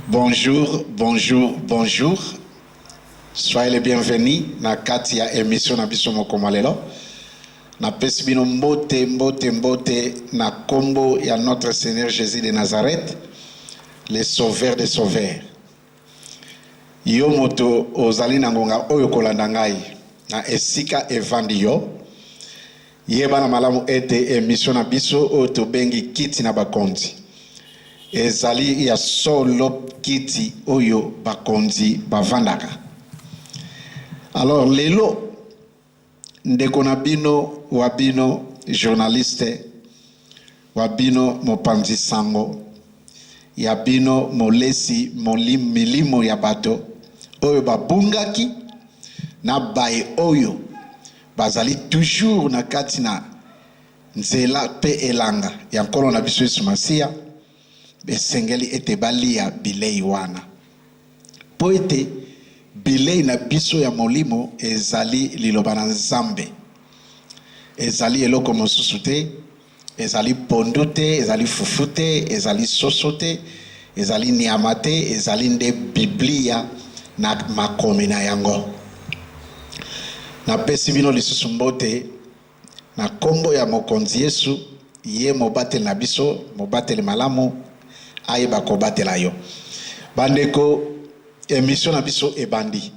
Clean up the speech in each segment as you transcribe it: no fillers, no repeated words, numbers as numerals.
Bonjour, bonjour, bonjour. Soyez les bienvenus na kati ya émission na biso mokoma lelo. Na pesi bino mbote na kombo ya notre Seigneur Jésus de Nazareth, le sauveur des sauveurs. Yo moto ozali na ngonga oyo kolanda ngai na esika evandi yo. Yeba na malamu ete émission na biso oyo tobengi kiti na bakonzi. Ezali ya solo kiti oyo bakonzi bavandaka. Alors lelo ndeko na bino wabino journaliste wabino mopanzi sango ya bino molesi milimo ya bato oyo babungaki na bae oyo bazali toujours na kati na nzela pe elanga ya nkolo na biso Yesu Masia. Besengeli ete balia bilei wana. Po ete bilei na biso ya molimo ezali liloba na Nzambe. Ezali eloko mosusu te, ezali pondu te, ezali fufu te, ezali soso te, ezali nyama te, ezali nde Biblia na makomi na yango. Na pesi bino lisusu mbote na kombo ya mokonzi Yesu, ye mobateli na biso, mobateli malamu, ayeba kobatela yo. Bandeko, émission na biso ebandi.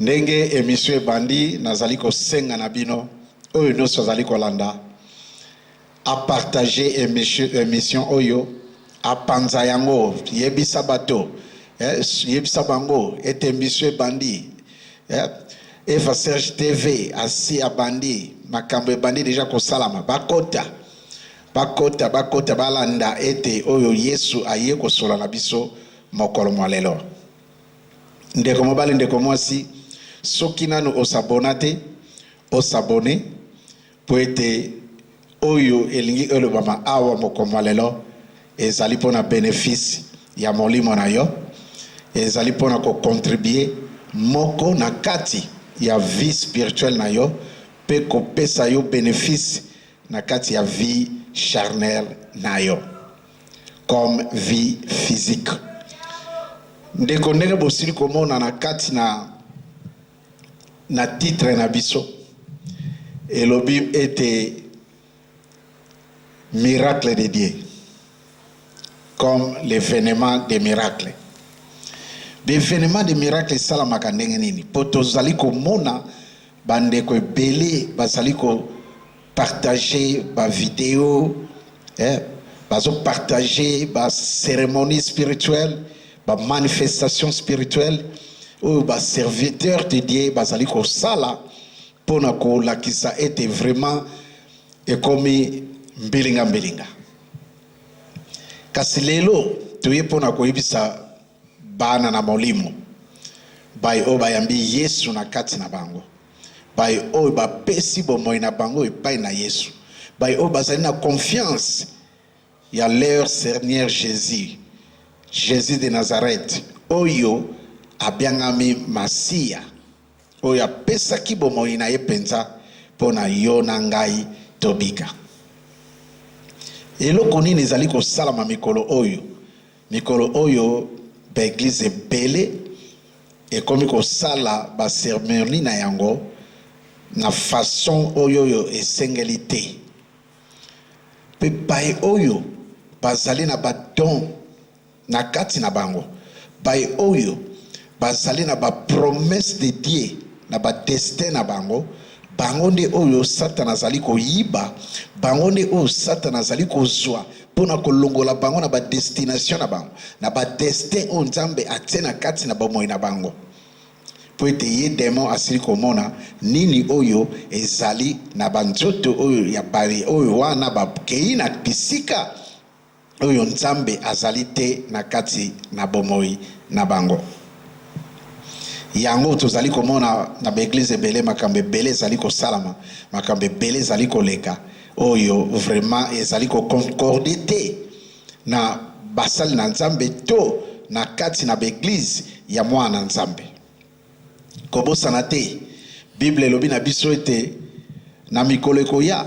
Ndenge émission ebandi, nazali ko senga na bino, oyo nyonso azali kolanda, a partager émission oyo, a panza yango, yebisa bato, yebisa bango, ete émission ebandi. Eva Serge TV, asi abandi, makambo ebandi deja ko salama, bakota balanda ete oyo Yesu aye kosola na biso mokolo mwalelo. Ndeko mobali ndeko mwasi, soki nanu osabonate, osabone, po ete oyo elingi elobama awa mokolo mwalelo, ezali pona bénéfice ya molimo na yo, ezali pona ko contribuer moko na kati ya vie spirituelle na yo, pe ko pesa yo bénéfice na kati ya vie charnel nayo comme vie physique. Ndeko ndenge bosili komona na kati na titre na biso elobi ete miracle de Dieu comme l'événement des miracles. L'événement des miracles salamaka ndenge nini po tozali komona bandeko ebele bazali ko partager ba vidéo, bazo partager ba cérémonie spirituelle, ba manifestation spirituelle, ou ba serviteur de Dieu bazali ko sala pona ko lakisa ete vraiment ekomi mbilinga. Kasi lelo tuye pona ko yebisa bana na molimo bai o bayambi Yesu na kati na bango. Bai o ba pesi bomoi na bango epai na Yesu. Bai o bazali na confiance ya leur Seigneur Jésus. Jésus de Nazareth. Oyo abiangami Masia. Oyo apesaki bomoi na ye penza pona yo na ngai tobika. Eloko nini ezali kosalama mikolo oyo? Mikolo oyo ba église ebele ekomi kosala ba cérémonie na yango na façon oyo esengeli te. Pe bae oyo bazali na badon na kati na bango. Bae oyo bazali na ba promesse de Dieu na ba destin na bango. Bango nde oyo Satan azali koyiba, bango nde oyo Satan azali kozwa pona kolongola bango na ba destination na bango, na ba destin oyo Nzambe atie na kati na bomoi na bango. Po ete ye démon asili komona nini oyo ezali na banzoto oyo ya bari oyo wana bakei na bisika oyo Nzambe azali te na kati na bomoi na bango. Yango tozali komona na ba église ebele makambe ebele ezali kosalama, makambe ebele ezali koleka oyo vraiment ezali ko concorde te na basali na nzambe to na kati na beglise ya mwana nzambe. Kobosana te, Bible elobi na biso ete na mikolo ekoya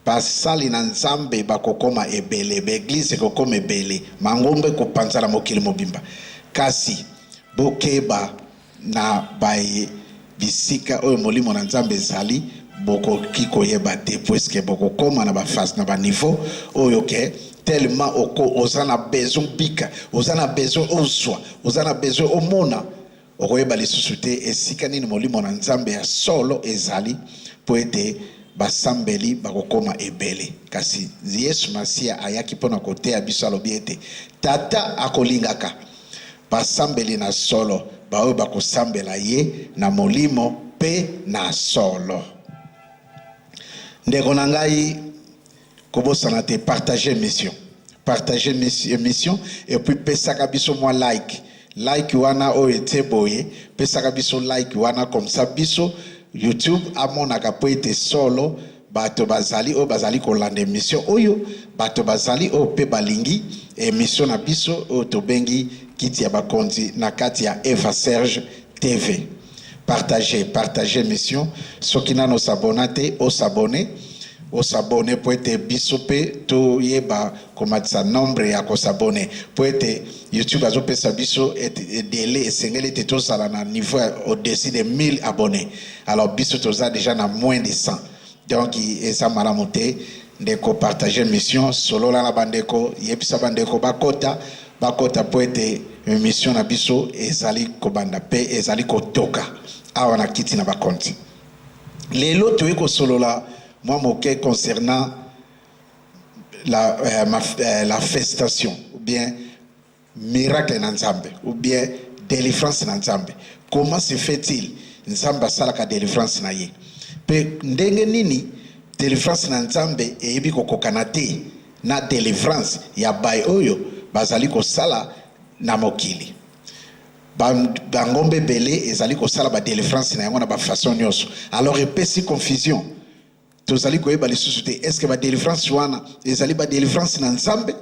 basali na nzambe bakokoma ebele, beglise kokoma ebele, mangombe kopanzana mokili mobimba. Kasi bokeba na baye bisika oyo molimo na nzambe ezali bokoki koyeba te, puisque bokokoma na bafase na baniveau oyo ke tellement oza na besoin bika, oza na besoin ozwa, oza na besoin omona, okoyeba lisusu te esika nini molimo na nzambe ya solo ezali po ete basambeli bakokoma ebele. Kasi Yesu Masia ayaki mpona koteya biso alobi ete tata akolingaka basambeli na solo baoyo bakosambela ye na molimo pe na solo. Ndeko na ngai kobosana te, partager mission. Partager mission et puis pesaka biso mwa like wana oyo eteboye, pesaka biso like wana comme ça biso YouTube amonaka po ete solo bato bazali o bazali kolanda émission oyo, bato bazali o pe balingi émission na biso o tobengi kiti ya bakonzi na kati ya Eva Serge TV. Partager mission. Soki nano s'abonate o s'abonner po ete biso pe to yeba komatisa nombre ya ko s'abonner po ete YouTube azopesa biso ete délai esengeli ete tozala na niveau au-dessus de 1000 abonnés. Alors biso toza déjà na moins de 100. Donc eza malamu te ndeko partager mission solo la bandeko yebisa bandeko bakota po ete mission na biso ezali kobanda pe ezali kotoka awa na kiti na bakonti. Lelo toyeko solo la moi moke concernant la festation ou bien miracle na nzambe ou bien délivrance na nzambe. Comment se fait-il nzambe salaka délivrance na ye? Pe ndenge nini délivrance na nzambe eyebi kokokana te na délivrance ya bay oyo bazali kosala na mokili. Bangombe belé ezali kosala ba délivrance na yango na ba façon nyonso. Alors epesi confusion. Tozali koyeba lisusu te, est-ce que ba délivrance wana ezali ba délivrance na nzambe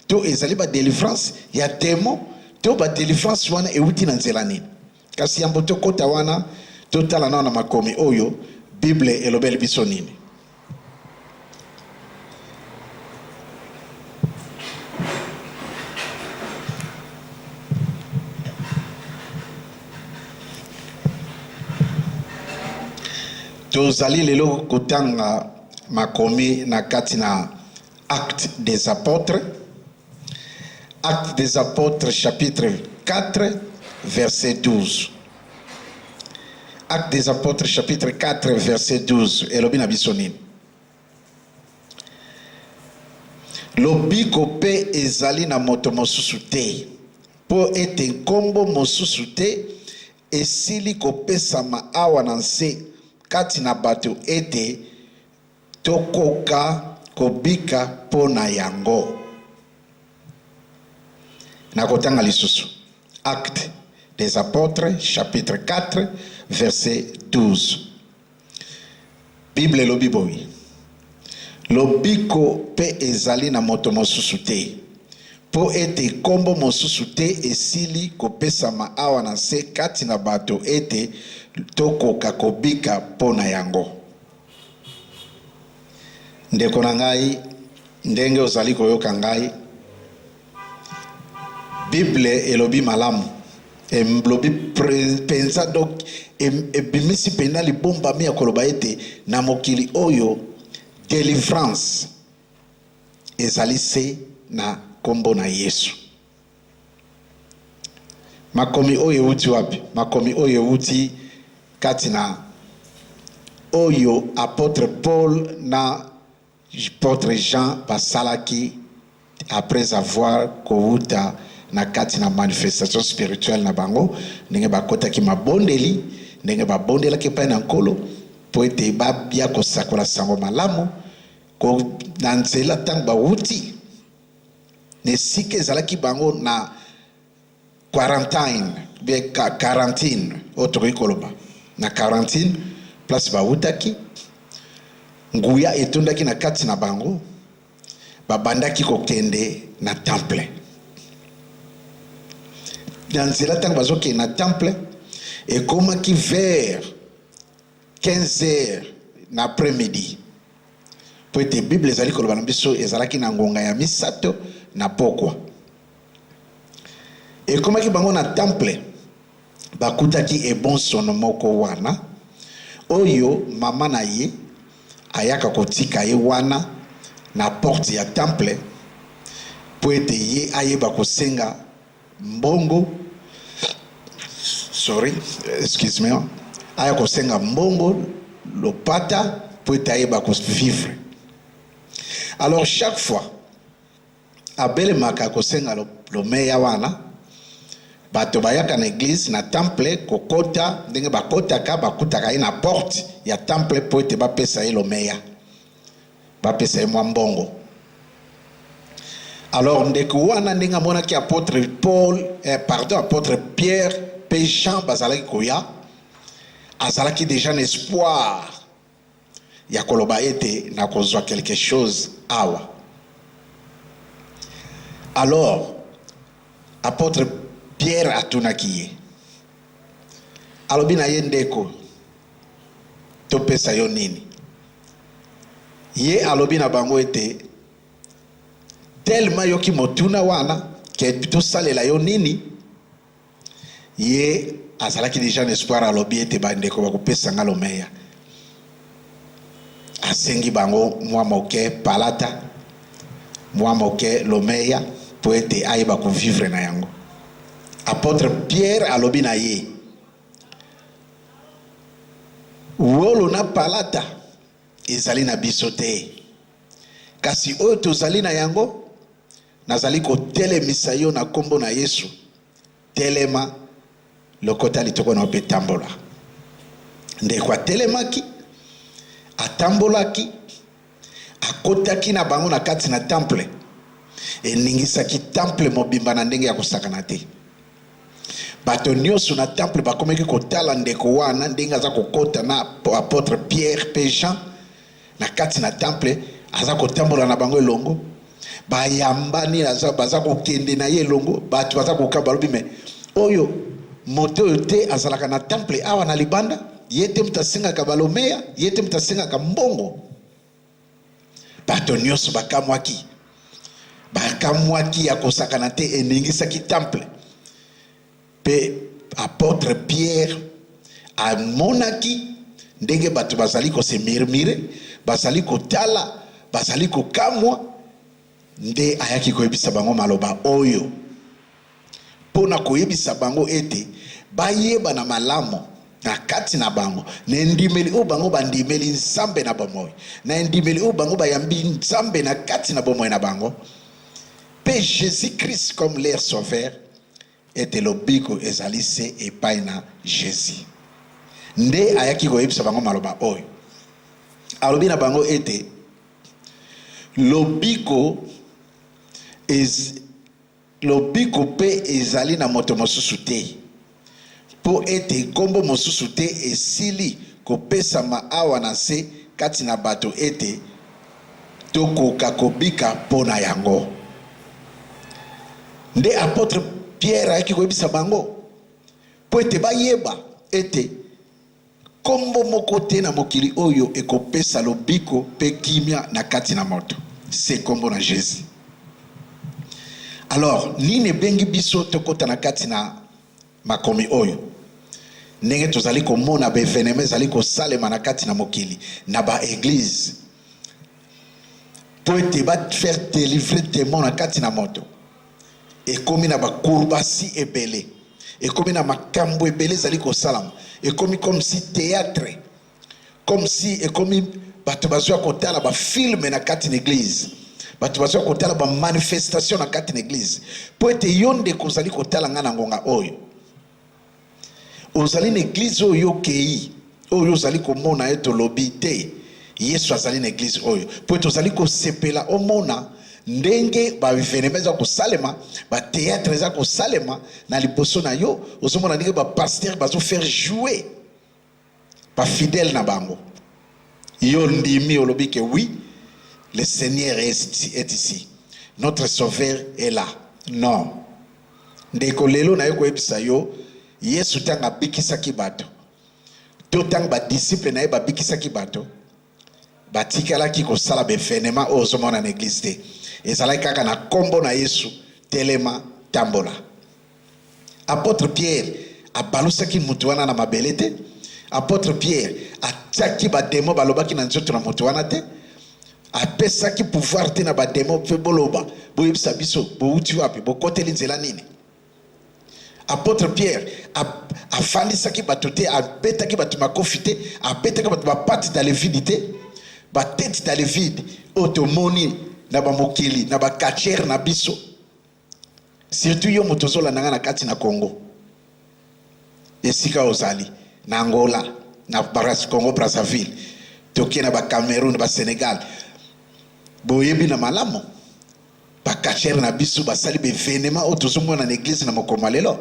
to ezali ba délivrance ya démon to ba délivrance wana euti na nzela nini? Kasi yambo to kota wana totala na makomi oyo Bible elobeli biso nini? Tozali lelo kotanga makomi na kati na Actes des Apôtres. Actes des Apôtres chapitre 4 verset 12. Actes des Apôtres chapitre 4 verset 12. Elobi na biso nini? Lobiko pe ezali na moto mosusu te po ete nkombo mosusu te esili kopesama awa na nse kati na bato ete tokoka kobika pona yango. Na kotanga lisusu. Acte des Apôtres chapitre 4 verset 12. Bible elobi boyi. Lobiko pe ezali na moto mosusu te po ete kombo mosusu te esili kopesama awa na se kati na bato ete tokoka kobika pona yango. Ndeko na ngai ndenge ozali koyoka ngai, Bible elobi malamu elobi pensa donc ebimisi pena libomba mi ya koloba ete na mokili oyo délivrance ezali se na kombo na Yesu. Makomi oyo euti wapi? Makomi oyo euti kati na oyo apôtre Paul na apôtre Jean basalaki après avoir kouta na kati na manifestation spirituelle na bango, ndenge bakotaki mabondeli, ndenge babondelaki pa na nkolo po ete babia kosakola sango malamu ko na nzela ntango bauti nesika ezalaki bango na quarantaine bien quarantine oyo tokoki koloba na quarantine place bautaki nguya etondaki na kati na bango babandaki kokende na temple. Dans nzela ntango bazokende na temple ekomaki vers 15h na après-midi. Po ete Bible ezali koloba na biso ezalaki na ngonga ya misato na pokwa. Ekomaki bango na temple bakutaki ebonsono moko wana oyo mama na ye ayaka kotika ye wana na porte ya temple po ete ye ayeba kosenga mbongo, excuse me, aya kosenga mbongo lopata po ete ayeba vivre. Alors chaque fois abelemaka kosenga lomeya wana bato bayaka na église na temple kokota ndenge bakutaka ye na porte ya temple po ete bapesa ye lomeya, bapesa ye mwa mbongo. Alors ndeko wana ndenge amonaki apôtre apôtre Pierre pe Jean bazalaki koya, azalaki déjà un espoir ya koloba ete na kozwa quelque chose awa. Alors apôtre Pierre atunaki ye, alobi na ye ndeko topesa yo nini? Ye alobi na bango ete tellement yoki motuna wana ke tosalela yo nini. Ye azalaki déjà un espoir, alobi ete bandeko bakopesa nga lomeya. Asengi bango mwa moke palata, mwa moke lomeya po ete ayeba kovivre na yango. Apôtre Pierre alobi na ye, wolo na palata ezali na biso te, kasi oyo tozali na yango nazali kotelemisa yo na kombo na Yesu. Telema lokota litoko na pe tambola. Ndeko atelemaki, atambolaki, akotaki na bango na kati na temple, eningisaki temple mobimba na ndenge ya kosakana te. Bato nyonso na temple bakomeki kotala ndeko wana ndenge aza kokota na apôtre Pierre pe Jean na kati na temple, aza kotambola na bango elongo. Bayambani baza kokende na ye elongo, bato baza kokaba lobi me oyo moto yote azalaka na temple awa na libanda, yete mutasengaka balomeya, yete mutasengaka mbongo. Bato nyonso bakamwaki ya kosakana te, eningisaki temple. Pe apôtre Pierre amonaki ndenge bato bazali ko se murmure, bazali kotala, bazali kokamwa, nde ayaki koyebisa bango maloba oyo pona koyebisa bango ete bayeba na malamo na kati na bango, na ndimeli o bango bandimeli nzambe na bomoy, na ndimeli o bango bayambi nzambe na kati na bomoy na bango. Pe Jésus-Christ comme leur sauveur ete lobiko ezali se epai na Jésus. Nde ayaki koyebisa bango maloba oyo. Alobi na bango ete lobiko pe ezali na moto mosusu te, po ete kombo mosusu te esili kopesama awa na se kati na bato ete tokoka kobika pona yango. Nde apôtre Pierre ayaki koyebisa bango po ete bayeba ete kombo moko te na mokili oyo ekopesa lobiko pe kimia na kati na moto, se kombo na Jésus. Alors nini bengi biso tokota na kati na makomi oyo, ndenge tozali komona bevenema ezali kosalema na kati na mokili na ba église po ete ba faire délivrer démon na kati na moto. Ekomi na bakurbasi ebele, ekomi na makambo ebele ezali kosalama, ekomi comme si théâtre, comme si ekomi bato bazwa kotala ba film na kati na église, bato bazwa kotala ba manifestation na kati na église. Po ete yonde kozali kotala nga na ngonga oyo, ozali na église oyo kei oyo ozali komona eto lobi te Yesu azali na église oyo, po ete ozali kosepela omona ndenge ba evenema za kosalema, ba théâtre za kosalema na liboso na yo, ozomona ndenge ba pasteur bazo faire jouer ba fidèle na bango. Yondimi olobi que oui, le Seigneur est ici. Notre Sauveur est là. Non. Ndeko lelo na yoko ebisa yo, Yesu tanga bikisaki bato. To tanga ba disciple na ye ba bikisaki bato. Batikala ki ko sala be venema ozomona na église te. Ezalaki kaka na kombo na Yesu telema tambola. Apôtre Pierre abalusaki mutu wana na mabele te. Apôtre Pierre atiaki ba demo balobaki na nzoto na mutu wana te. Apesaki pouvoir te na ba demo fe boloba. Boyebisa biso bouti wapi bokoteli nzela nini. Apôtre Pierre afandisaki bato te, abetaki bato makofi te, abetaki bato bapati dans le vide te, batete dans le vide, otomoni na ba mokili, na ba kachere na biso. Surtout yo motozola nanga na kati na Congo. Esika ozali, na Angola, na Congo Brazzaville, toke na ba Cameroun, na ba Sénégal. Boyebi na malamo. Ba kachere na biso basali be venema otozomona na église na mokoma lelo.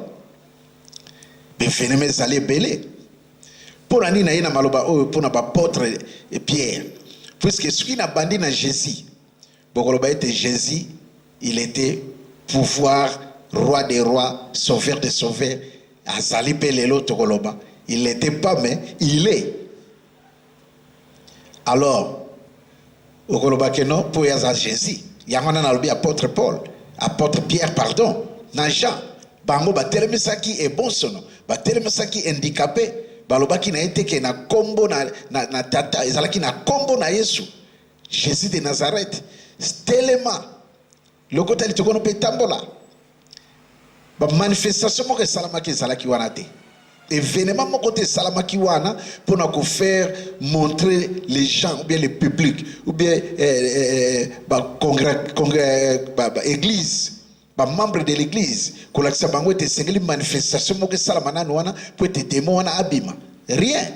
Be venema ezali ebele. Pona nini na ye na maloba oyo pona ba apôtre Pierre. Puisque ce qui n'a bandi na Jésus, bokoloba était Jésus, il était pouvoir, roi des rois, sauveur des sauveurs. Azali pelelo tokoloba. Il n'était pas, mais il est. Alors, okoloba que non, pour yaza Jésus. Yangana na lobi apôtre Paul, apôtre Pierre, pardon, na Jean. Bango batelemesaki e bon sono, batelemesaki handicapé, balobaki na ete ke na kombo na tata, ezalaki na kombo na Yesu. Jésus de Nazareth. Stelema. Lokota litokono pe tambola. Ba manifestation mo ke salamaki ezalaki wana te. Événement mon côté salamaki wana pour nous faire montrer les gens ou bien le public ou bien église membre de l'église que l'accès bango était singli manifestation mo ke salamana wana pour te démon wana abima rien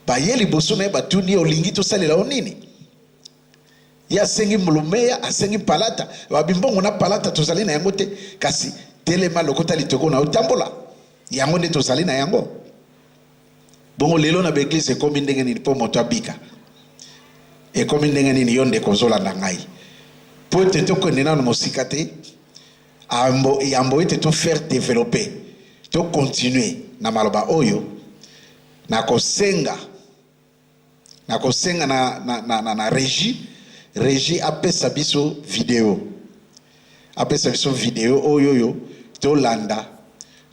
ba yeli boso na ba tuni olingi to salela onini ya sengi mulumeya asengi palata ba bimbongo na palata tozali na yango te kasi telema lokota litoko na utambola yango nde tozali na yango bongo lelo na beglise ekomi ndenge nini po moto abika ekomi ndenge nini yo ndeko ozolanda ngai po ete tokende nano mosika te yambo ete to faire développer to continuer na maloba oyo na kosenga na régie apesa biso video oyo to landa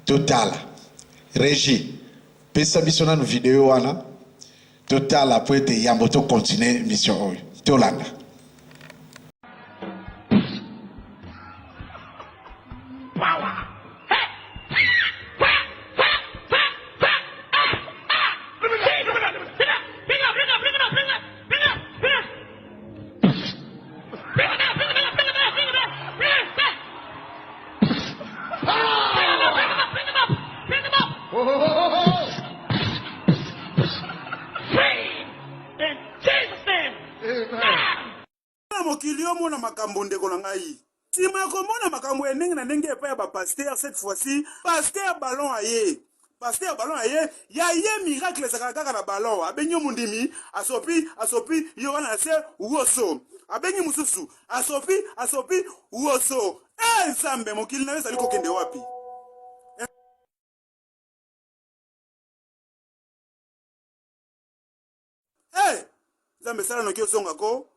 totala régie pesa biso na video wana totala po ete yambo to continuer mission oyo tolanda. Cette fois-ci, pasteur ballon aye. Pasteur ballon aye, ya ye miracle zakaka na ballon. Abenyo mundimi, asopi, yo wana se uoso. Abenyo mususu, asopi, uoso. Nzambe mokili na sali kokende wapi? Nzambe sala no kio songa ko.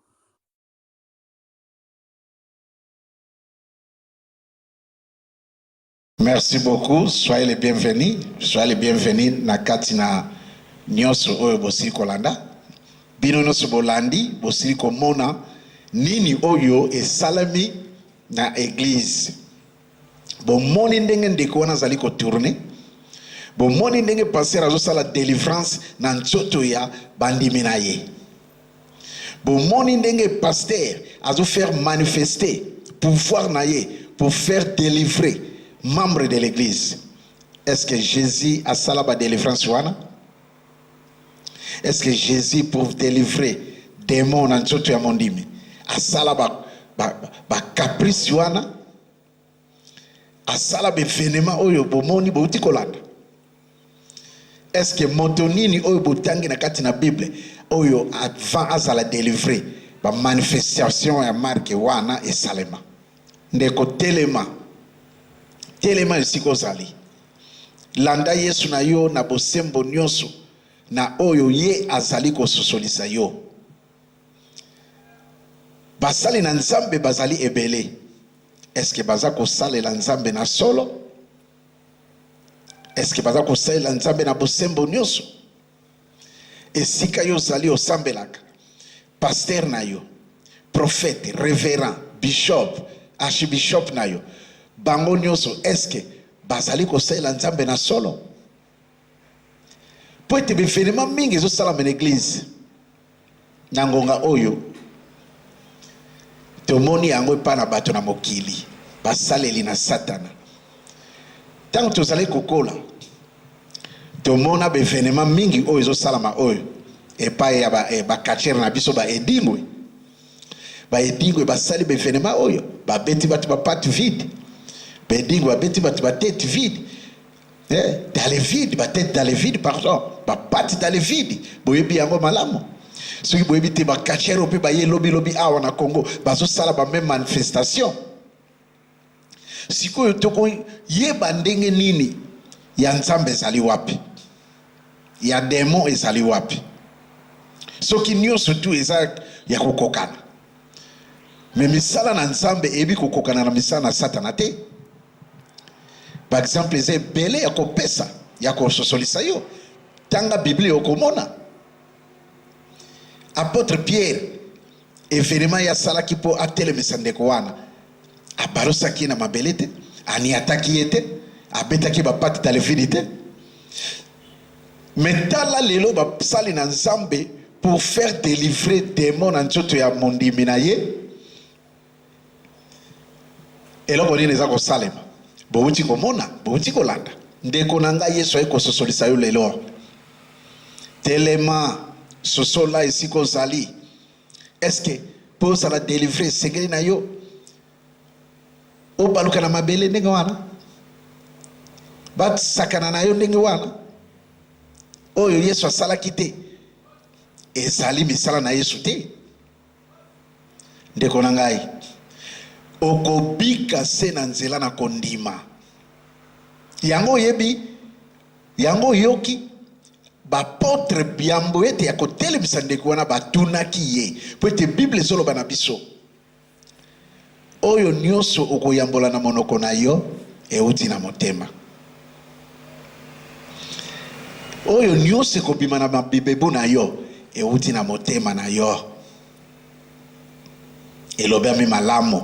Merci beaucoup. Soyez les bienvenus. Soyez les bienvenus na katina nyoso oyo bosili kolanda. Bino nyoso bolandi bosili komona nini oyo esalami na église. Bomoni ndenge ndeko wana zali ko tourner. Bomoni ndenge passer azosala délivrance na nzoto ya bandimi na ye. Bomoni ndenge pasteur azo faire manifester pouvoir na ye pour faire délivrer membre de l'église. Est-ce que Jésus a salaba délivrance wana? Est-ce que Jésus pour délivrer démon en nzoto ya mondimi a salaba ba caprice wana? A salaba événement oyo bomoni bouti kolanda? Est-ce que motonini oyo botangi na kati na Bible oyo avant azala délivrer ba manifestation ya marque wana esalema ndeko telema esiko zali landa Yesu na yo na bosembo nyonso na oyo ye azali kososolisa yo basali na nzambe bazali ebele. Est-ce que baza kosalela nzambe na solo? Est-ce que baza kosalela nzambe na bosembo nyonso? Esika yo zali osambelaka pasteur na yo, prophète, révérend, bishop, archbishop na yo, bango nyonso est-ce que bazali kosalela nzambe na solo? Po ete bevenema mingi ezosalama na église na ngonga oyo tomoni yango epa na bato na mokili basaleli na satana. Tango tozali kokola tomona bevenema mingi oyo ezosalama oyo epa ya bakachere na biso baedingwe basali bevenema oyo babeti bato bapate vide, baedingwe babeti bato batete vide, dans les vides, batete dans les vides, pardon, bapate dans les vides. Boyebi yango malamu. Soki boyebi te bakachere ope baye lobi awa na Congo bazosala ba même manifestation. Sikoyo toko yeba ndenge nini ya nzambe ezali wapi, ya démon ezali wapi. Soki nyonso tu eza ya kokokana, mais misala na nzambe ebi kokokana na misala na satana te. Par exemple, eza ebele ya kopesa ya kososolisa yo tanga Biblia okomona. Apôtre Pierre événement ya salaki po atelemisa ndeko wana abalosaki na mabele te, aniataki ye te, abetaki bapate talevidi te. Mais tala lelo basali na nzambe pour faire délivrer démon na nzoto ya mondimi na ye. Eloko nini eza kosalema bouti komona, bouti kolanda ndeko na ngai Yesu akososolisa yo lelo. Telema sosola esiko zali. Est-ce que pour ça la délivrer sekeli na yo obaluka na mabele ndenge wana bat sakana na yo ndenge wana oyo Yesu asalaki te ezali misala na Yesu te. Ndeko na ngai okobika se na nzela na kondima yango yebi yango yoki bapotre biambo ete ya kotelemisa ndeko wana batunaki ye po ete Bible ezoloba na biso oyo nyonso okoyambola na monoko na yo euti na motema, oyo nyonso ekobima na mabibebu na yo euti na motema na yo. Elobami malamu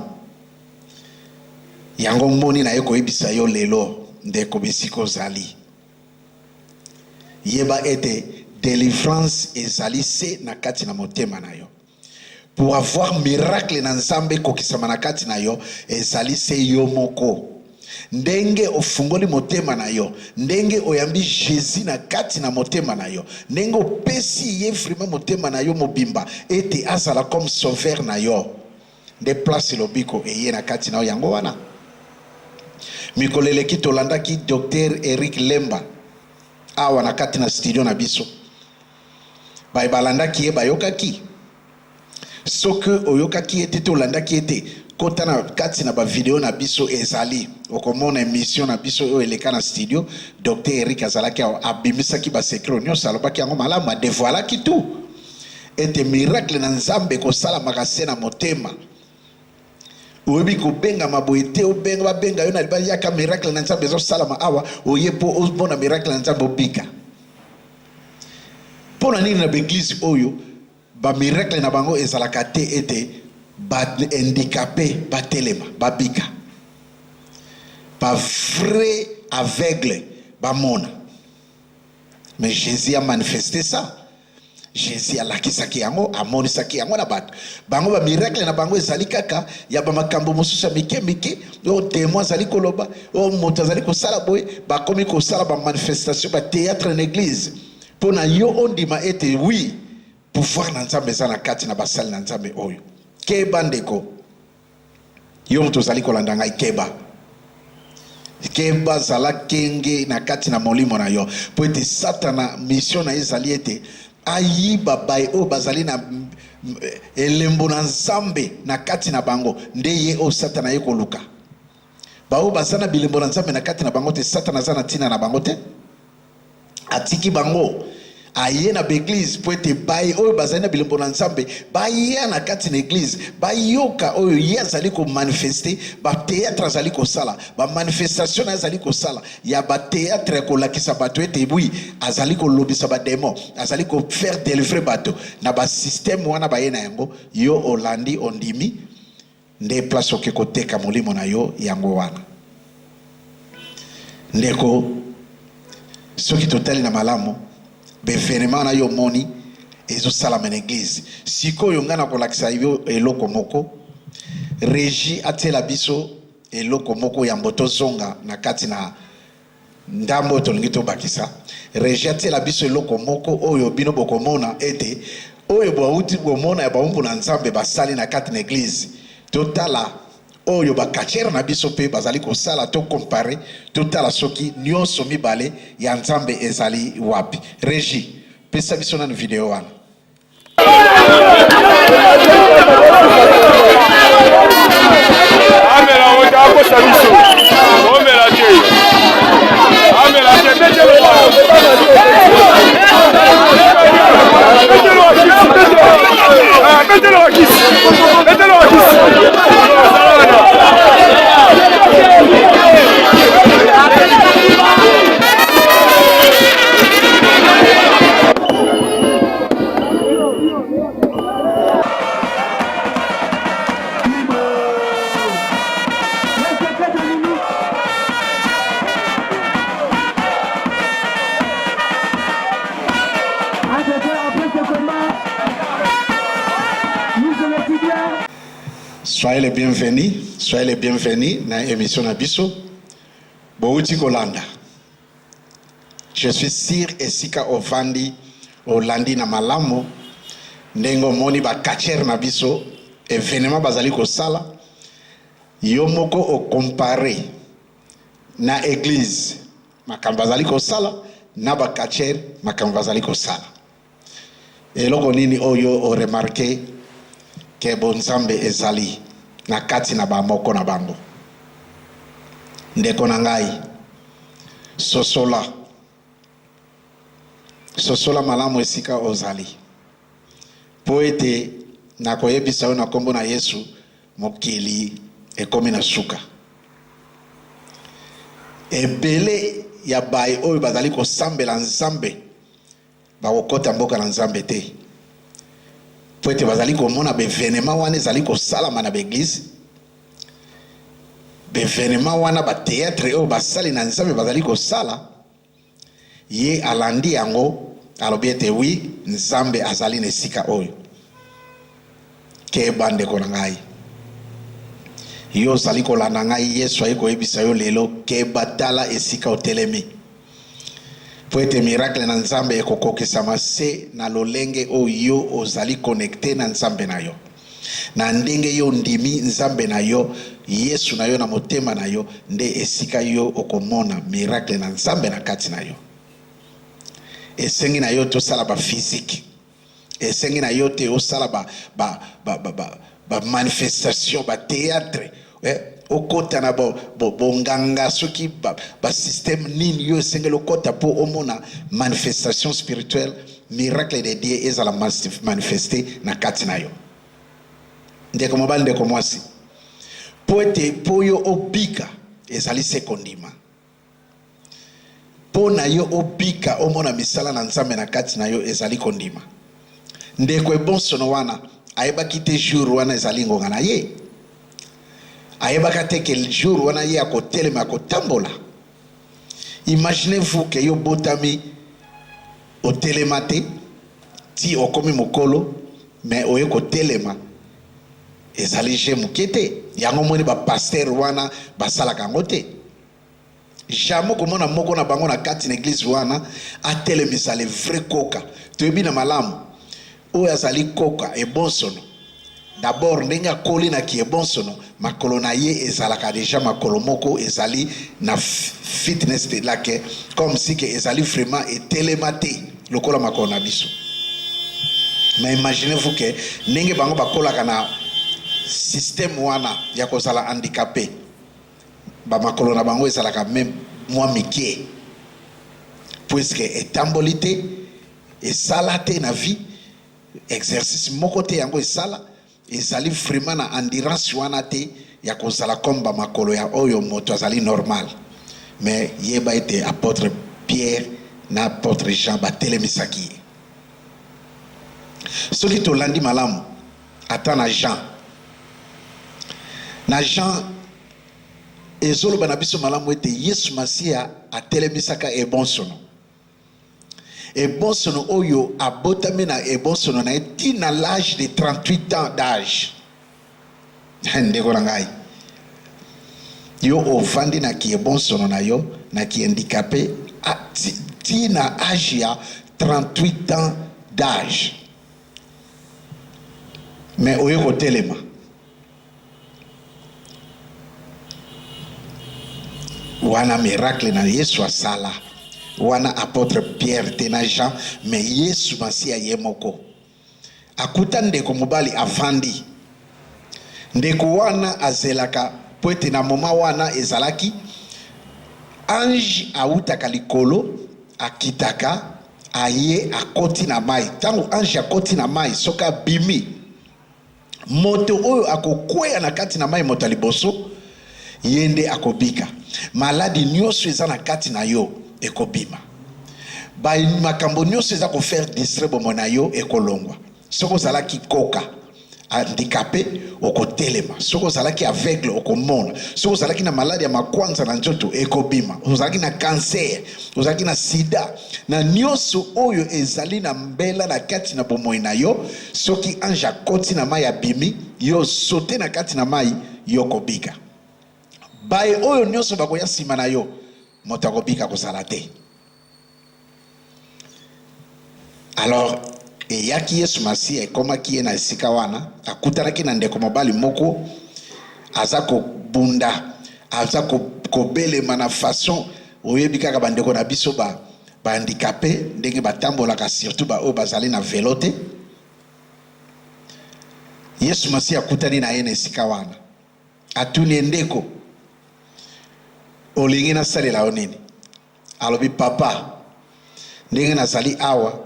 yango moni na yo koyebisa yo lelo ndeko bisiko zali yeba ete délivrance ezali se na kati na motema na yo. Pour avoir miracle na nzambe kokisama na kati na yo ezali se yo moko. Ndenge ofungoli motema na yo, ndenge oyambi Jésus na kati na motema na yo, ndenge opesi ye vraiment motema na yo mobimba ete azala comme sauveur na yo, de place lobiko eye na kati na yo yango wana. Mikoleleki tolandaki Dr. Eric Lemba awa na kati na studio na biso balandaki ye bayokaki soki oyokaki ete tolandaki ete kota na kati na ba video na biso ezali okomona émission na biso oyo eleka na studio. Dr. Eric azalaki abimisaki ba secret nyonso alobaki yango malamu adevoilaki tout ete miracle na nzambe kosala makase na motema oyebi kobenga maboye te obenga babenga yo na libali yaka miracle na nzambe ezosalama awa oyepo omona miracle na nzambe obika. Mpona nini na baeglise oyo ba miracle na bango ezalaka te ete ba handicapé batelema babika, ba vrai aveugle bamona. Mais Jésus a manifesté ça. Jésus alakisaki yango, amonisaki yango na bato. Bango ba miracle na bango ezali kaka ya ba makambo mosusu mike o témoin zali koloba o moto zali kosala boye ba komi kosala ba manifestation ba théâtre na église. Pona yo ondima ete oui pouvoir na nzambe za na kati na basali na nzambe oyo. Keba ndeko yo moto zali kolanda ngai keba zala kenge na kati na molimo na yo po ete satana mission na ezali ete ayi babai o bazali na elembo na nzambe na kati na bango nde ye o satana ye koluka. Bao bazana bilembo na nzambe na kati na bango te satana zana tina na bango te. Atiki bango aye na beglise po ete bai oyo bazali na bilembo na nzambe baya na kati na eglise bayoka oyo ye azali ko manifeste ba théâtre azali ko sala ba manifestation azali ko sala ya ba théâtre ko lakisa bato ete bui azali ko lobisa ba démon azali ko faire délivrer bato na ba système wana ba ye na yango yo olandi ondimi nde place oke koteka molimo na yo yango wana ndeko soki totali na malamu bevenema na yo moni ezo salama na église sikoyo nga na kolakisa yo eloko moko Régie atela biso eloko moko ya mboto zonga na kati na ndambo tolingi tobakisa Régie atela biso eloko moko oyo bino bokomona ete oyo bauti bomona ya baumbu na nzambe basali na kati na église totala oyo bakachere na biso pe bazali kosala to compare totala soki nyonso mibale ya nzambe ezali wapi. Régie pesa biso na video wana. Amela wota ko sabiso omela te betelo Soyez les bienvenus dans l'émission Nabiso. Bouti Kolanda. Je suis sûr et sika ovandi olandi na malamo ndengo moni ba kacher Nabiso événement bazali ko sala yomoko o comparer na église makambo bazali ko sala na ba kacher makambo bazali ko sala. Eloko nini oyo o remarqué ke bonzambe ezali na kati na bamoko na bango ndeko na ngai sosola malamu esika ozali po ete na koyebisa yo na kombo na Yesu mokili ekomi na suka ebele ya bai oyo bazali kosambela nzambe bakokota mboka na nzambe te po ete bazali komona bevenema wana ezali kosalama na beglise bevenema wana bateatre oyo basali na nzambe bazali kosala ye alandi yango alobi ete wi nzambe azali na esika oyo keba ndeko na ngai yo ozali kolanda ngai Yesu ayi koyebisa yo lelo keba tala esika otelemi po ete miracle na nzambe ekokokisama se na lolenge oyo ozali connecté na nzambe na yo na ndenge yo ndimi nzambe na yo Yesu na yo na motema na yo nde esika yo okomona miracle na nzambe na kati na yo esengi na yo tosala ba physique esengi na yo te osala ba manifestation ba théâtre okota na bonganga soki ba système nini yo esengeli okota po omona manifestation spirituelle miracle de Dieu ezala manifesté na kati na yo ndeko mobali ndeko mwasi po ete po yo obika ezali se kondima po na yo obika omona misala na nzambe na kati na yo ezali kondima ndeko ebonsono wana ayebaki te jour wana ezali ngonga na ye ayebaka te ke jour wana ye akotelema akotambola. Imaginez-vous que yo botami otelema te ti okomi mokolo mais oye kotelema ezali je mukete yango moni ba pasteur wana basalaka yango te jamais komona moko na bango na kati na église wana atelemisa le vrai koka toyebi na malamu oyo azali koka ebonsono d'abord ndenge akoli na ki ebonsono makolo na ye ezalaka déjà makolo moko ezali na fitness de lake comme si que ezali vraiment etelema te lokola makolo na biso Mais imaginez-vous que ndenge bango bakolaka na système wana ya kozala handicapé ba makolo na bango ezalaka même moi mike puisque etamboli te esala te na vie exercice moko te yango esala ezali vraiment na endurance wana te ya kozala comme ba makolo ya oyo moto azali normal. Mais yeba ete apôtre Pierre na apôtre Jean batelemisaki ye. Soki tolandi malamu ata na Jean ezoloba na biso malamu ete Yesu Masia atelemisaka ebonsono oyo abotami na ebonsono na eti na l'âge de 38 ans d'âge. Ndeko na ngai yo ovandi na ki ebonsono na yo na ki handicapé ti na âge ya 38 ans d'âge. Mais oyo kotelema wana miracle na Yesu asala wana apôtre Pierre te na Jean, mais Yesu Masia ye moko akuta ndeko mobali avandi ndeko wana azelaka po ete na moma wana ezalaki ange autaka likolo akitaka aye akoti na mai. Tango ange akoti na mai soka bimi moto oyo akokweya na kati na mai moto liboso yende akobika. Maladi nyonso eza na kati na yo ekobima. Ba makambo nyonso eza ko faire distraire bomo na yo ekolongwa. Soko zalaki koka handicapé okotelema, soko zalaki aveugle okomona, soko zalaki na maladi ya makwanza na nzoto ekobima, ozalaki na cancer, ozalaki na sida na nyonso oyo ezali na mbela na kati na bomoi na yo, soki ange akoti na mai abimi yo sote na kati na mai yo kobika. Bae oyo nyonso bakoya sima na yo moto akobika kozala te. Alors eyaki Yesu Masia ekomaki ye na esika wana akutanaki na ndeko mobali moko aza kobunda aza kobelema na façon oyebi kaka bandeko na biso ba handicapé ndenge batambolaka surtout ba oyo bazali na vélo te. Yesu Masia akutani na ye na esika wana atuni ndeko olingi nasalela yo nini? Alobi papa ndenge nazali awa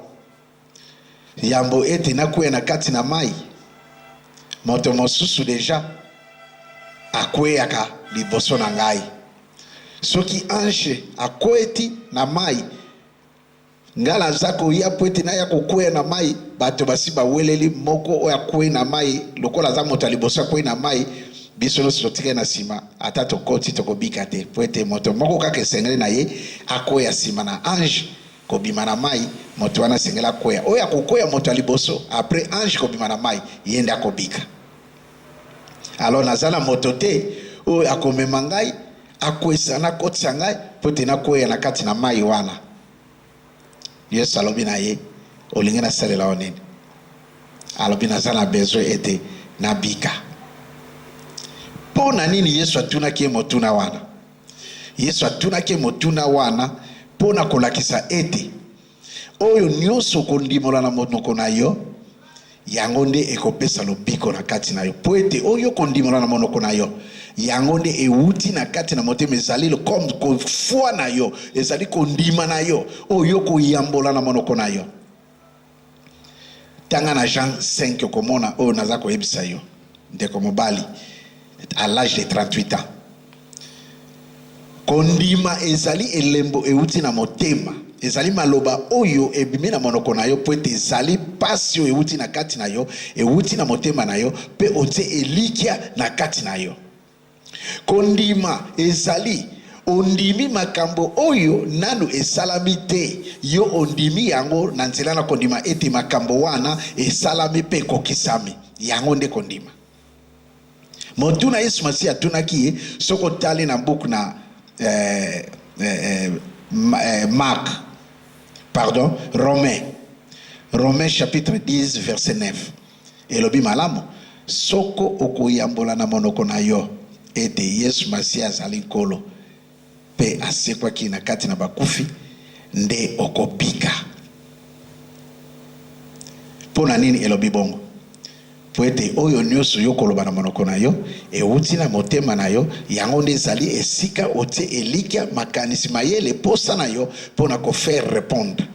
yambo ete nakuya na kati na mai moto mosusu deja akweyaka liboso na ngai. Soki ange akweti na mai ngala zako ya pwete na ya kokweya na mai bato basi baweleli moko oyo akweyi na mai lokola za moto liboso akweyi na mai biso nyonso totike na nsima ata tokoti tokobika te po ete moto moko kaka esengeli na ye akweya nsima na ange kobima na mai moto wana sengela koya oya kokoya moto liboso après ange kobima na mai yenda kobika. Alors nazala moto te oyo akomema ngai akwesa na kotisa ngai po ete nakoya na kati na mai wana. Yesu alobi na ye olingi nasalela yo nini? Alobi nazala na besoin ete nabika. Po na nini Yesu atunaki ye motuna wana? Yesu atunaki ye motuna wana pona kolakisa ete oyo nyonso kondimola na monoko na yo yango nde ekopesa lobiko na kati na yo. Po ete oyo kondimola na monoko na yo yango nde euti na kati na motema ezali comme kofwa na yo ezali kondima na yo oyo koyambola na monoko na yo. Tanga na Jean 5 okomona oyo naza koyebisa yo ndeko mobali à l'âge de 38 ans. Kondima ezali elembo euti na motema ezali maloba oyo ebimi na monoko na yo po ete ezali pasi oyo euti na kati na yo euti na motema na yo pe otie elikia na kati na yo. Kondima ezali ondimi makambo oyo nanu esalami te yo ondimi yango na nzela na kondima ete makambo wana esalami pe kokisami yango nde kondima. Motuna Yesu Masia atunaki ye soko tali na buku na Romains chapitre 10 verset 9 elobi malamu soko okoyambola na monoko na yo ete Yesu Masia azali nkolo pe asekwaki na kati na bakufi nde okobika. Pona nini elobi bongo. Po ete oyo nyonso yo koloba na monoko na yo euti na motema na yo yango nde ezali esika otie elikia makanisi mayele posa na yo pona ko faire répondre.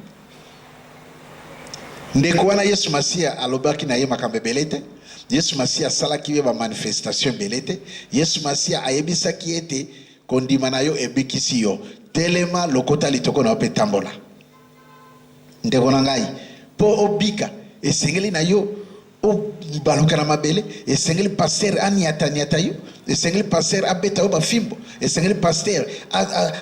Ndeko wana Yesu Masia alobaki na ye makambo ebele te. Yesu Masia asalaki ye ba manifestation ebele te. Yesu Masia ayebisaki ete kondima na yo ebikisi yo telema lokota litoko na ope tambola. Ndeko na ngai po obika esengeli na yo o baluka na mabele esengeli pasteur aniata yo esengeli pasteur abeta yo bafimbo esengeli pasteur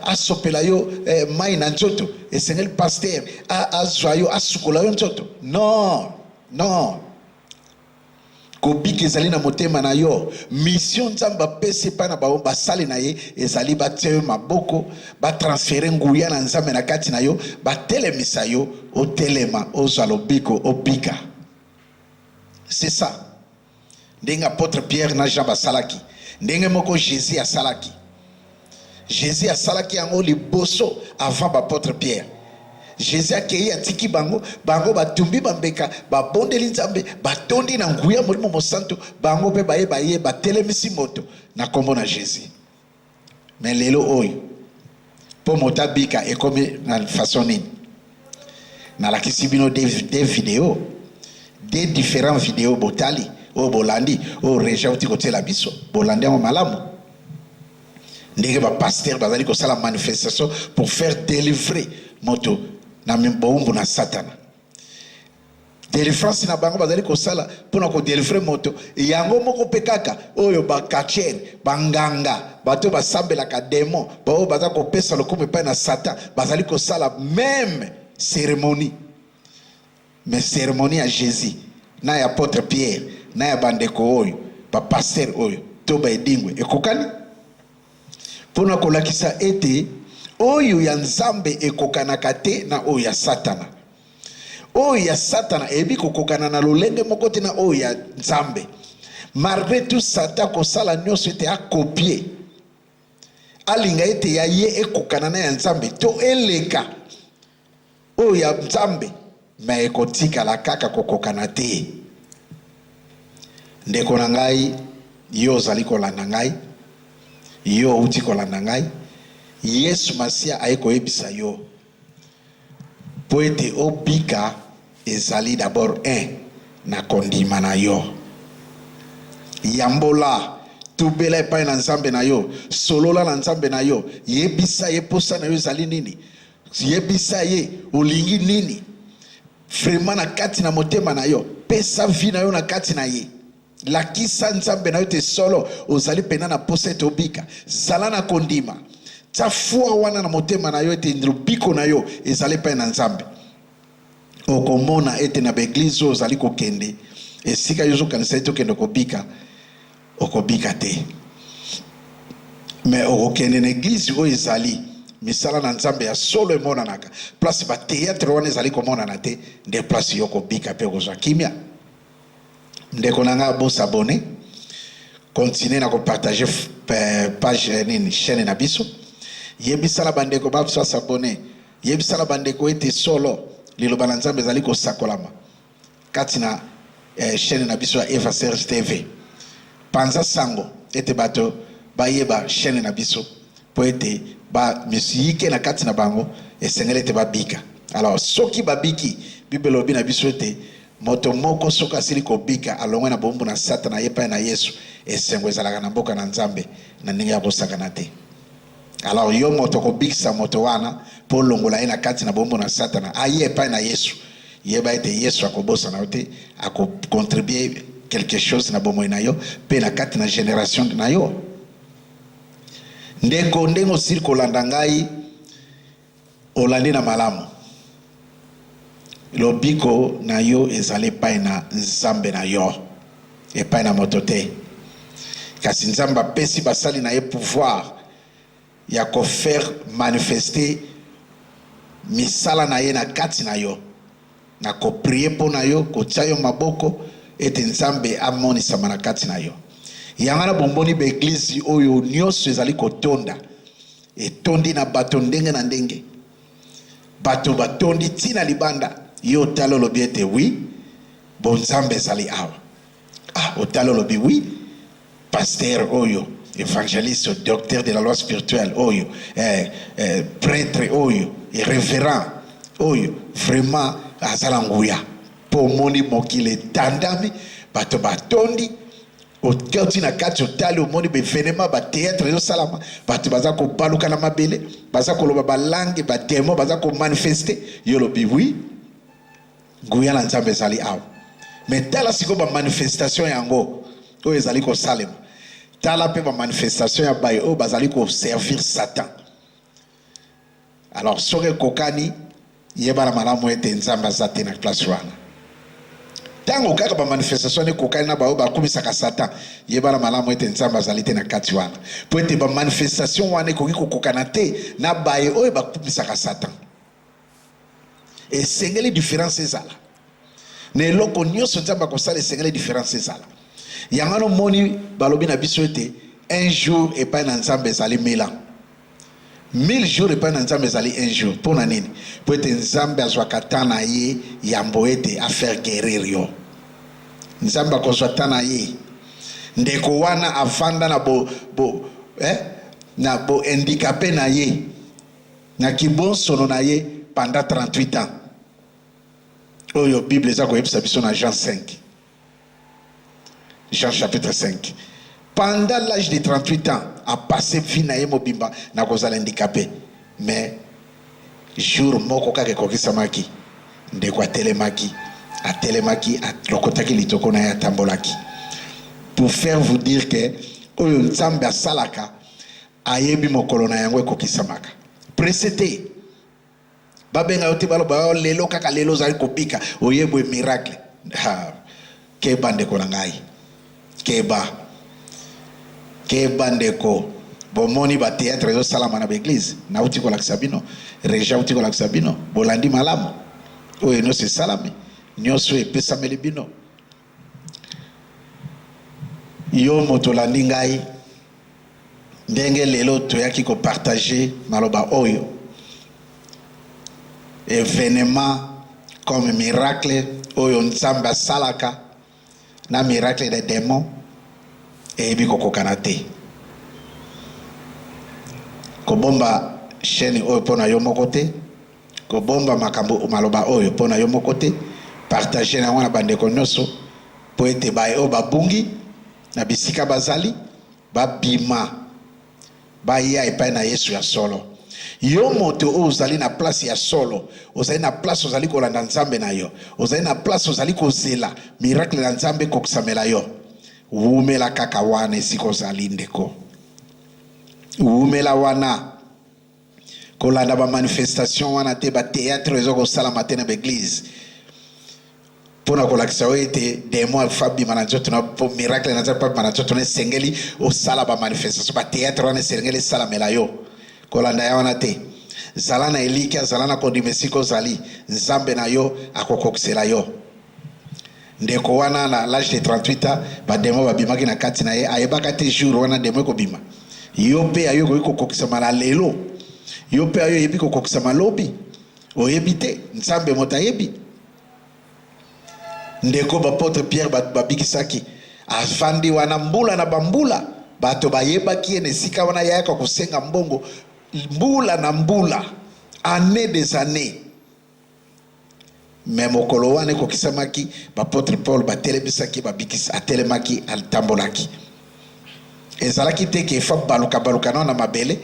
asopela yo mai na nzoto esengeli pasteur azwa yo asukola yo nzoto. Non kobiki ezali na motema na yo mission nzamba pesi pa na basali na ye ezali batie maboko batransfere nguya na nzambe na kati na yo batelemisa yo otelema ozwa lobiko obika. C'est ça. Ndenge apôtre Pierre na Jean basalaki. Ndenge moko Jésus asalaki. Jésus asalaki yango liboso avant apôtre Pierre. Jésus akei atiki bango batumbi bambeka babondeli nzambe batondi na nguya molimo mosantu bango pe baye batelemisi moto na kombo na Jésus. Mais lelo oyo po motabika ekomi na façon nini. Na lakisi bino des vidéos. Des différents vidéos botali o bolandi o reja uti kote la biso bolandi en malamu ndenge ba pasteur bazali ko sala manifestation pour faire délivrer moto na mbombo na satana. Délivrance na bango bazali ko sala pona ko délivrer moto yango moko pekaka oyo ba kacher banganga bato basambela ka démon ba o baza ko pesa lokumu pa na satan bazali ko sala même cérémonie. Mais cérémonie à Jésus, na ya apôtre Pierre, na ya bandeko oyo, ba pasteur oyo, to ba edingwe, ekokani? Pona kolakisa ete, oyo ya nzambe ekokanaka te na oyo ya satana. Oyo ya satana ebi kokokana na lolenge moko te na oyo ya nzambe. Malgré tout satan kosala nyonso ete a copier. Alinga ete ya ye ekokana na ya nzambe, to eleka. Oyo ya nzambe. Mais ekotika la kaka kokokana te. Ndeko na ngai yo zali kolanda ngai yo uti kolanda ngai Yesu Masia ayeko ebisa yo po ete obika ezali d'abord na kondima na yo yambola tubela epai na nzambe na yo solola na nzambe na yo yebisa ye posa na yo ezali nini yebisa ye olingi nini vraiment na kati na motema na yo pesa vi na yo na kati na ye lakisa nzambe na yo te solo ozali pena na posa ete obika zala na kondima tia fua wana na motema na yo ete lobiko na yo ezali pa na nzambe okomona ete na beglize ozali kokende esika yo zokanisa ete okende kobika okobika te mais okokende na eglize oyo ezali misala na nzambe ya solo emonanaka place ba théâtre wana ezali komonana te nde place yo kobika pe kozwa kimia. Ndeko na nga bos abonné continuer na partager page nini chaîne na biso yebisa la bandeko ba so s'abonner yebisa la bandeko ete solo liloba na nzambe ezali kosakolama kati na chaîne na biso ya Eva Serge TV panza sango ete bato bayeba chaîne na biso po ete ba misiyike na kati na bango esengeli ete babika. Alors soki babiki Bible lobi na biso ete moto moko soka asili kobika alongwe na bombo na satana yepa na Yesu esengo ezalaka na mboka na nzambe na ndenge ya kosakana te. Alors yo moto kobikisa moto wana po longola ye na kati na bombo na satana ayepa na Yesu yeba ete Yesu akobosa na te akocontribuer quelque chose na bomo na yo pe na kati na génération na yo ndeko ndengo sili kolanda ngai olandi na malamu lobiko na yo ezali epai na nzambe na yo epai na moto te kasi nzambe apesi basali na ye pouvoir ya kofaire manifester misala na ye na kati na yo na koprie mpo na yo kotia yo maboko ete nzambe amonisama na kati na yo yanga na bomboni beglise oyo nyonso ezali kotonda etondi na bato ndenge na ndenge bato batondi tina libanda yo talo lobi ete oui bonzambe ezali awa. Ah, otalo lobi oui, pasteur oyo, évangéliste, docteur de la loi spirituelle oyo, prêtre oyo, révérend oyo, vraiment azala nguya. Po moni mokile tandami, bato batondi, okauti na kati otali omoni bevenema ba théâtre yo salama, bato baza ko baluka na mabele, baza ko loba ba langue, ba demo, baza ko manifester, yo lobi oui, nguya na nzambe ezali awa. Mais tala siko ba manifestation yango oyo ezali ko salema. Tala pe ba manifestation ya baye oyo bazali ko servir Satan. Alors soke kokani yebala malamu ete nzambe azate na place wana. Tango kaka ba manifestation ne kokani na bayo bakumisaka Satan yebala malamu ete nzambe azali te na kati wana. Po ete ba manifestation wana ekoki kokokana te na baye oyo bakumisaka Satan. Et sengeli différence ezala. Ne loko nyonso nzamba kosala esengeli différence ezala. Yangano moni balobi na biso ete un jour epai na nzambe ezali 1000 ans. 1000 jours epai na nzambe ezali un jour. Pona nini? Po ete nzambe azwaka temps na ye yambo ete a faire guérir yo. Nzambe akozwa temps na ye. Ndeko wana avanda na na bo handicapé na ye. Na kibonsono na ye pendant 38 ans. Oyo Bible eza koyebisa biso na Jean 5. Jean chapitre 5. Pendant l'âge de 38 ans, a passé vie na ye mobimba na kozala handicapé. Mais jour moko kaka kokisamaki ndeko atelemaki lokotaki litoko na ye atambolaki. Pour faire vous dire que oyo nzambe asalaka ayebi mokolo na yango ekokisamaka. Précédé babenga yote baloba lelo kaka lelo zali kopika oyebwe miracle. Keba ndeko na ngai. Keba ndeko bomoni ba théâtre yo salama na l'église na uti ko lakisa bino reja uti ko lakisa bino bolandi malamu oyo no se salami nyoso epesameli bino yo moto landi ngai ndenge lelo toyaki ko partager maloba oyo événement comme miracle oyo nzambe asalaka na miracle des démons et ebi kokokana te kobomba chaîne oyo pona yo moko te kobomba makambo maloba oyo pona yo moko te partager na wana bandeko nyonso po ete baye oyo babungi na bisika bazali babima baya epai na Yesu ya solo. Yo moto oyo ozali na place ya solo, ozali na place ozali kolanda nzambe na yo, ozali na place ozali kozela miracle na nzambe kokusamela yo, umela kaka wana esika ozali ndeko. Umela wana kolanda ba manifestation wana te ba théâtre ezo kosala matin na l'église pona kolakisa oyo ete demo alfabi mananzoto na miracle na nzambe mananzoto na sengeli osala ba manifestation ba théâtre wana sengeli salamela yo kolanda ya wana te. Zala na elika zala na kondimesiko zali nzambe na yo akokokisela yo. Ndeko wana na l'âge de 38 ans ba demo babimaki na kati na ye ayebaka te jour wana demo ekobima. Yo pe ayo kokokisa mala lelo. Yo pe ayo yebi kokokisa malobi. Oyebi te nzambe moto ayebi. Ndeko bapotre Pierre babikisaki afandi wana mbula na bambula bato bayebaki ene sika wana yaka kosenga mbongo mbula na mbula année des années. Mais mokolo wana kokisamaki bapotre Paul batelebisaki babikisa atelemaki altambolaki. Ezalaki te ke fa baluka na mabele,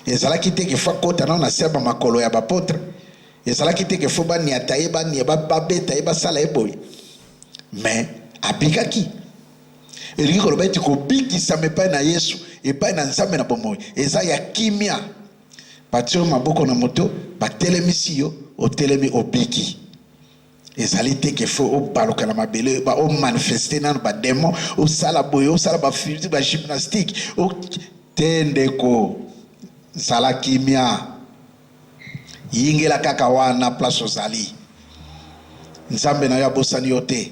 ezalaki te ke fa kota na seba makolo ya bapotre, ezalaki te ke fo ba ni atayeba ni babeta eba sala eboy. Mais abikaki elingi koloba eti kobikisa mepai na Yesu epai na nzambe na bomoi eza ya kimia batio maboko na moto batelemisi yo otelemi obiki. Ezali te ke fo obaluka na mabele ba o manifester na ba démon o sala boyo o sala ba futi ba gymnastique o tendeko sala kimia yingela kaka wana place ozali nzambe na yo abosani yo te.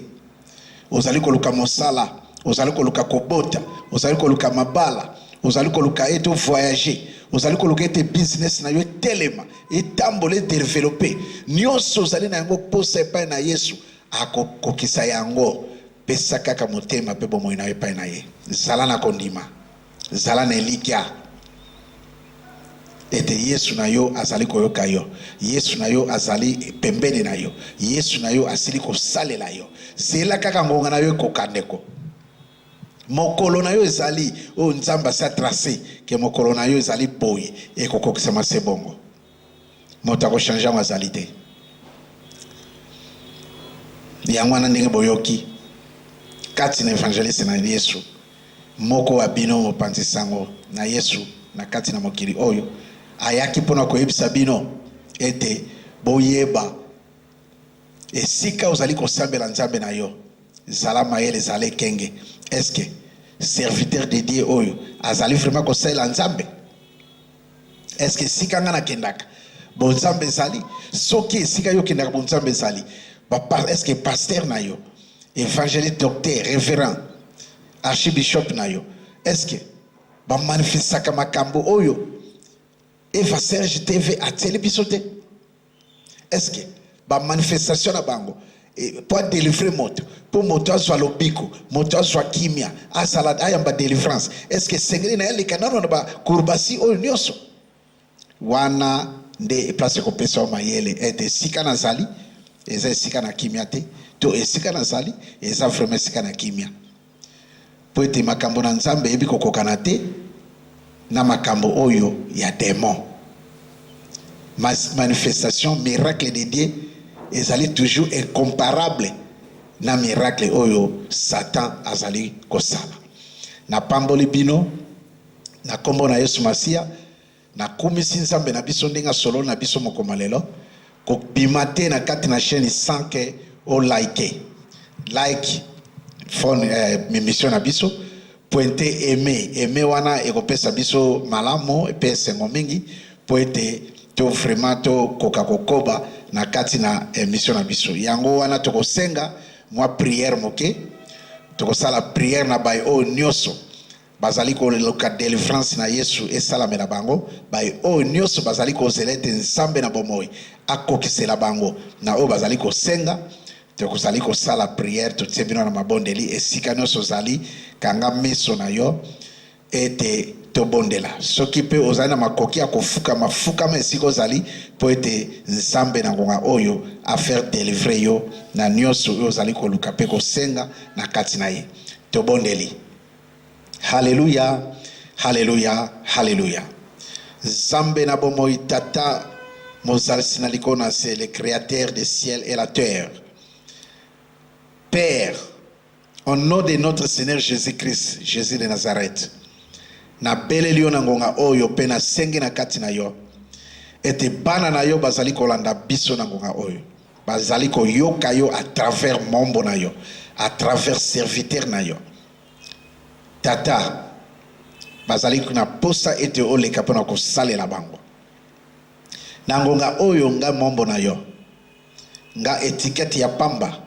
Ozali koluka mosala, ozali koluka kobota, ozali koluka mabala, ozali koluka ete voyager, ozali koluka ete business na yo telema etambole développer nyonso ozali na yango posa epai na Yesu akokokisa yango pesa kaka motema pe bomoi na epai na ye zala na kondima zala na elikya ete Yesu na yo azali koyoka yo Yesu na yo azali pembeni na yo Yesu na yo asili kosalela yo zela kaka ngonga na yo kokandeko mokolo na yo ezali o nzamba sa tracé ke mokolo na yo ezali boye ekokokisa masebongo moto akochange mazali te yango wana ndenge boyoki kati na evangeliste na Yesu moko wa bino mopanzi sango na Yesu na kati na mokili oyo ayaki pona koyebisa bino ete boyeba esika ozali kosambela nzambe na yo zala mayele zale kenge est-ce que serviteur de Dieu oyo azali vraiment kosalela nzambe est-ce que sika nga nakendaka bonzambe ezali soki esika yo kendaka bonzambe ezali est-ce que pasteur na yo évangéliste docteur révérend archibishop na yo est-ce que ba manifestaka makambo oyo Eva Serge TV ateli biso te est-ce que ba manifestation na bango pour délivrer moto pour moto azwa lobiko moto azwa kimia azala ayamba délivrance est-ce que sengeli na yali kanano na ba kurbasi oyo nyonso wana nde place ko pesa mayele ete sika na zali eza sika na kimia te to esika na zali eza vraiment sika na kimia po ete makambo na nzambe ebi kokokana te na makambo oyo ya démon manifestation miracle de Dieu ezali toujours incomparable na miracle oyo Satan azali kosala na pamboli bino na kombo na Yesu Masia na kumisi nzambe na biso ndenga solo na biso mokomalelo ko bimate na kati na chaîne sans que o like phone mission na biso pointe aimer wana ekopesa biso malamo epesa ngomingi poete to vraiment to kokakokoba na kati na mission na biso yango wana tokosenga mwa prière moke tokosala prière na bay o nyoso bazali ko loka délivrance na Yesu esalamela bango bay o nyoso bazali ko zelete nsambe na bomoi akokisela bango na o bazali ko senga tokozali ko sala prière to tsebino na mabondeli esika nyoso zali kanga meso na yo ete tobondela soki pe ozali na makoki ya kofuka mafukama esika ozali po ete nzambe na ngonga oyo affaire délivrer yo na nyonso oyo ozali koluka pe kosenga na kati na ye tobondeli. Hallelujah, hallelujah, hallelujah. Nzambe na bomoi tata mozali sinalikona, c'est le créateur des ciels et la terre. Père, au nom de notre Seigneur Jésus-Christ, Jésus de Nazareth, na beleli yo na ngonga oyo pe na sengi na kati na yo ete bana na yo bazali kolanda biso na ngonga oyo bazali koyoka yo à travers mombo na yo à travers serviteur na yo tata bazali kuna posa ete oleka pona kosalela bango na ngonga oyo nga mombo na yo nga étiquette ya pamba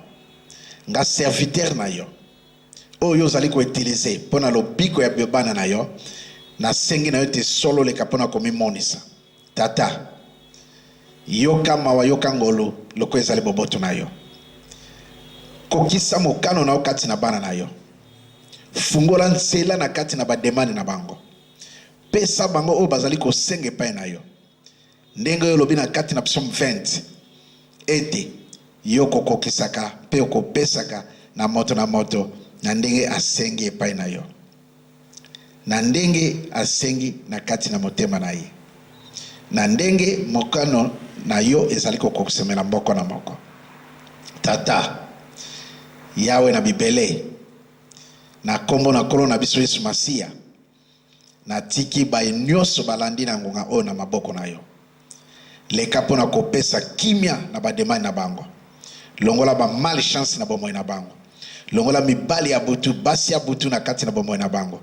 nga serviteur na yo oyo ozali ko utiliser pona lobiko ya bana na yo na sengi na yo te solo leka pona komimonisa tata yoka mawa yoka ngolo loko ezali boboto na yo kokisa mokano na okati na bana na yo fungola nzela na kati na bademande na bango pesa bango oyo bazali kosenga epai na yo ndenge oyo lobi na kati na psaume 20 ete yo kokokisaka pe okopesaka na moto na ndenge asengi epai na yo na ndenge asengi na kati na motema na ye na ndenge mokano na yo ezali kokosemela mboko na moko tata yawe na bibele na kombo na kolo na biso Yesu Masia na tiki baye nyonso balandi na ngonga oyo na maboko na yo leka pona kopesa kimia na bademani na bango longola ba malchance na bomoi na bango longola mibali ya butu basi ya butu na kati na bomoi na bango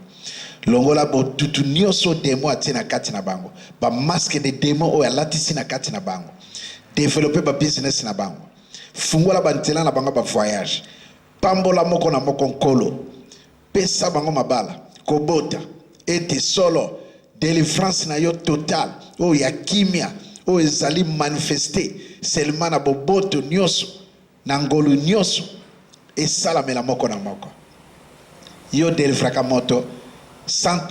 longola botutu nyonso demo atie na kati na bango ba masque de demo oyo alatisi na kati na bango développer ba business na bango fungola ba ntela na bango ba voyage pambola moko na moko nkolo pesa bango mabala kobota ete solo délivrance na yo total oyo ya kimia oyo ezali manifesté seulement na boboto nyonso na ngolu nyonso esalamela moko na moko. Yo délivraka moto sans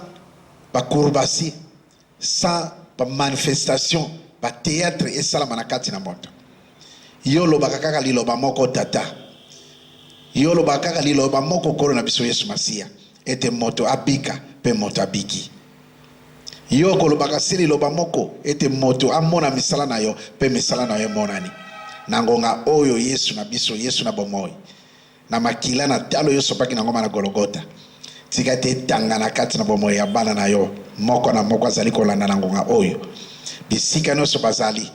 bakurbasi, sans manifestation, théâtre esalama na kati na moto. Yo lobaka kaka liloba moko tata. Yo lobaka kaka liloba moko kolo na biso Yesu Masia. Ete moto abika pe moto abiki. Yo kolobaka sili loba moko ete moto amona misala na yo pe misala na yo monani. Nangonga oyo Yesu na biso Yesu na bomoi. Na makila na talo yo sopaki na ngoma na Golgotha. Tika te tanga na kati na bomoi ya bana na yo. Moko na moko azali kolanda na ngonga oyo. Bisika no sobazali.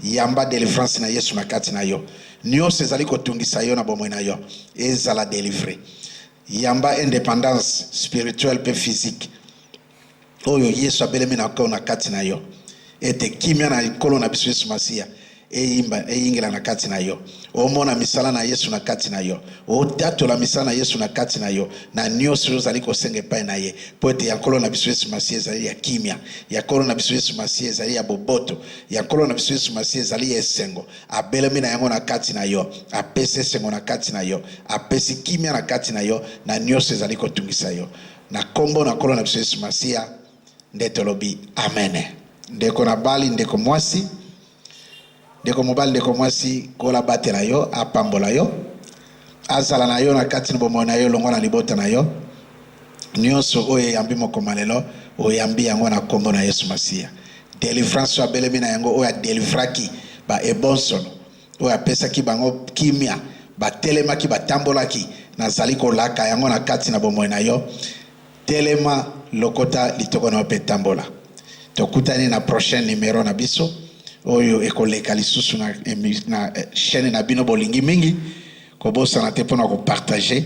Yamba délivrance na Yesu na kati na yo. Nyonso ezali kotungisa yo na bomoi na yo. Ezala délivrer. Yamba indépendance spirituelle pe physique. Oyo Yesu abelemi na ko na kati na yo. Ete kimia na ikolo na biso Yesu Masia. Ingela na kati na yo. Omona misala na Yesu na kati na yo. O tato la misala na Yesu na kati na yo. Na nyonso zali ko senge pa na ye. Poete ya kolo na biso Yesu Masia zali ya kimia. Ya kolo na biso Yesu Masia zali ya boboto. Ya kolo na biso Yesu Masia zali ya esengo. Abelemi na yango na kati na yo. Apese sengo na kati na yo. Apesi kimia na kati na yo. Na nyonso zali ko tungisa yo. Na kombo na kolo na biso Yesu Masia ndetolobi amen. Ndeko na bali ndeko mwasi. Ndeko mobali ndeko mwasi kola batela yo apambola yo. Azala na yo na kati na bomo na yo longo na libota na yo. Nyonso oye yambi mokomalelo oyambi yango na kombo na Yesu Masia. Délivrance wa belemi na yango oya délivraki ba ebonsono. Oya pesaki bango kimia ba telemaki ba tambolaki na zali kolaka yango na kati na bomo na yo. Telema lokota litoko na petambola. Tokutani na prochain numéro na biso. Oyo ekoleka lisusu na chaîne na bino bolingi mingi. Kobosa na te pona ko partager.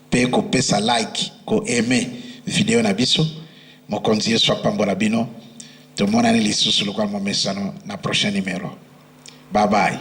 Pe ko pesa like. Ko aimer video na biso. Mokonzi Yesu apambola bino. Tomonani lisusu lokwa momesano na prochain numéro. Bye bye.